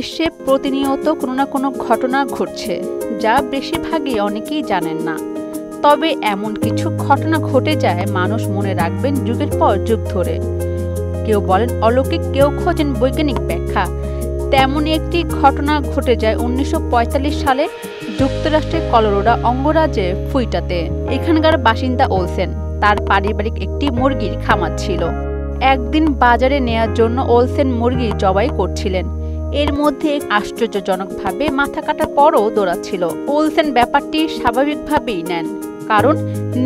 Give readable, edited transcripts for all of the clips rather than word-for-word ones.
বিশ্বে প্রতিনিয়ত কোনো না কোনো ঘটনা ঘটছে, যা বেশিরভাগই অনেকেই জানেন না। তবে এমন কিছু ঘটনা ঘটে যায় মানুষ মনে রাখবেন যুগের পর যুগ ধরে। কেউ বলেন অলৌকিক, কেউ খোঁজেন বৈজ্ঞানিক ব্যাখ্যা। তেমনই একটি ঘটনা ঘটে যায় 1945 সালে যুক্তরাষ্ট্রের কলোরাডো অঙ্গরাজ্যে ফুইটাতে। এখানকার বাসিন্দা ওলসেন, তার পারিবারিক একটি মুরগির খামার ছিল। একদিন বাজারে নেয়ার জন্য ওলসেন মুরগি জবাই করছিলেন। এর মধ্যে আশ্চর্যজনকভাবে মাথা কাটার পরও দৌড়াচ্ছিল। ওলসেন ব্যাপারটি স্বাভাবিকভাবেই নেন, কারণ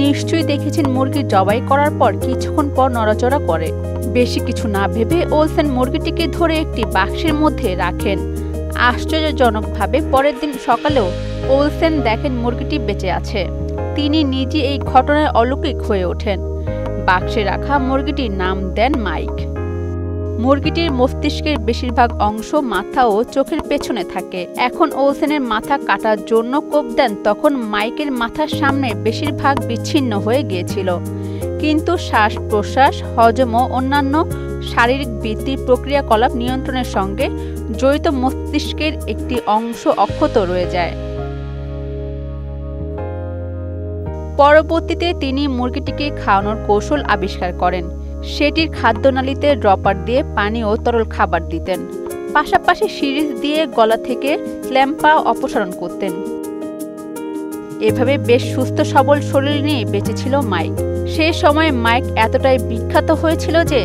নিশ্চয়ই দেখেছেন মুরগি জবাই করার পর কিছুক্ষণ পর নড়াচড়া করে। বেশি কিছু না ভেবে ওলসেন মুরগিটিকে ধরে একটি বাক্সের মধ্যে রাখেন। আশ্চর্যজনকভাবে পরের দিন সকালেও ওলসেন দেখেন মুরগিটি বেঁচে আছে। তিনি নিজে এই ঘটনায় অলৌকিক হয়ে ওঠেন। বাক্সে রাখা মুরগিটির নাম দেন মাইক। মুরগিটির মস্তিষ্কের বেশিরভাগ অংশ মাথা ও চোখের পেছনে থাকে। এখন ওলসেনের মাথা কাটার জন্য কোপ দেন, তখন মাইকের মাথার সামনে বেশিরভাগ বিচ্ছিন্ন হয়ে গিয়েছিল। কিন্তু শ্বাস প্রশ্বাস, হজম ও অন্যান্য শারীরিক বৃত্তির প্রক্রিয়াকলাপ নিয়ন্ত্রণের সঙ্গে জড়িত মস্তিষ্কের একটি অংশ অক্ষত রয়ে যায়। পরবর্তীতে তিনি মুরগিটিকে খাওয়ানোর কৌশল আবিষ্কার করেন। সেটির খাদ্যনালীতে ড্রপার দিয়ে পানি ও তরল খাবার দিতেন। পাশাপাশি সিরিঞ্জ দিয়ে গলা থেকে স্ল্যাম্পা অপসারণ করতেন। এভাবে বেশ সুস্থ সবল শরীর নিয়ে বেঁচেছিল মাইক। সে সময় মাইক এতটাই বিখ্যাত হয়েছিল যে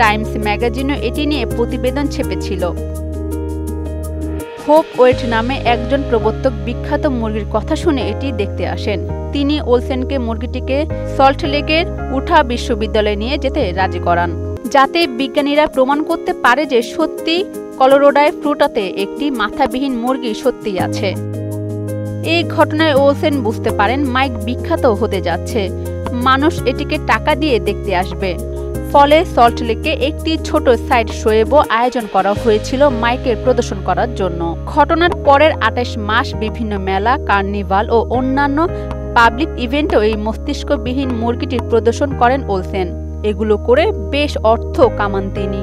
টাইমস ম্যাগাজিনও এটি নিয়ে প্রতিবেদন ছেপেছিল। হোপ ওয়েট নামে একজন প্রবর্তক বিখ্যাত মুরগির কথা শুনে এটি দেখতে আসেন। তিনি ওলসেনকে মুরগিটিকে সল্ট লেকের উঠা বিশ্ববিদ্যালয়ে নিয়ে যেতে রাজি করান, যাতে বিজ্ঞানীরা প্রমাণ করতে পারে যে সত্যি কলোরাডোয় ফুইটাতে একটি মাথাবিহীন মুরগি সত্যিই আছে। এই ঘটনায় ওলসেন বুঝতে পারেন মাইক বিখ্যাত হতে যাচ্ছে, মানুষ এটিকে টাকা দিয়ে দেখতে আসবে। ফলে সল্ট লেকে একটি ছোট সাইড শোয়েবও আয়োজন করা হয়েছিল মাইকের প্রদর্শন করার জন্য। ঘটনার পরের 28 মাস বিভিন্ন মেলা, কার্নিভাল ও অন্যান্য পাবলিক ইভেন্টে এই মস্তিষ্কবিহীন মুরগিটির প্রদর্শন করেন ওলসেন। এগুলো করে বেশ অর্থ কামান তিনি।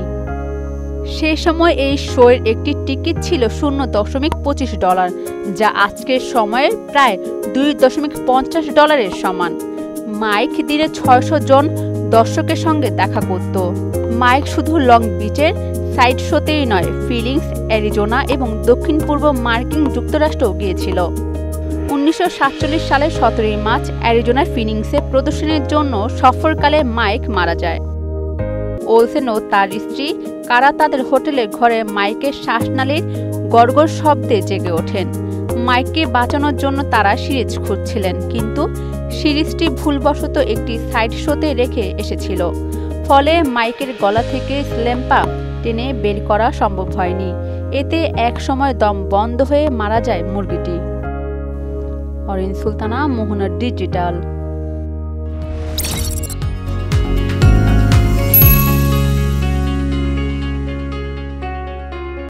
সেই সময় এই শোয়ের একটি টিকিট ছিল $0.25, যা আজকের সময়ে প্রায় $2.50 সমান। মাইক দিনে 600 জন দর্শকের সঙ্গে দেখা করত। মাইক শুধু লং বিচের সাইড শোতেই নয়, ফিলিংস, অ্যারিজোনা এবং দক্ষিণ পূর্ব মার্কিন যুক্তরাষ্ট্রেও গিয়েছিল। 1947 সালের 17 মার্চ অ্যারিজোনার ফিনিক্সে প্রদর্শনের জন্য সফরকালে মাইক মারা যায়। ওলসেন ও তার স্ত্রী কারা তাদের হোটেলের ঘরে মাইকের শ্বাসনালীর গড়গড় শব্দে জেগে ওঠেন। মাইককে বাঁচানোর জন্য তারা সিরিজ খুঁজছিলেন, কিন্তু সিরিজটি ভুলবশত একটি সাইড শোতে রেখে এসেছিল। ফলে মাইকের গলা থেকে স্ল্যাম্পা টেনে বের করা সম্ভব হয়নি। এতে এক সময় দম বন্ধ হয়ে মারা যায় মুরগিটি। অরিন সুলতানা, মোহনা ডিজিটাল।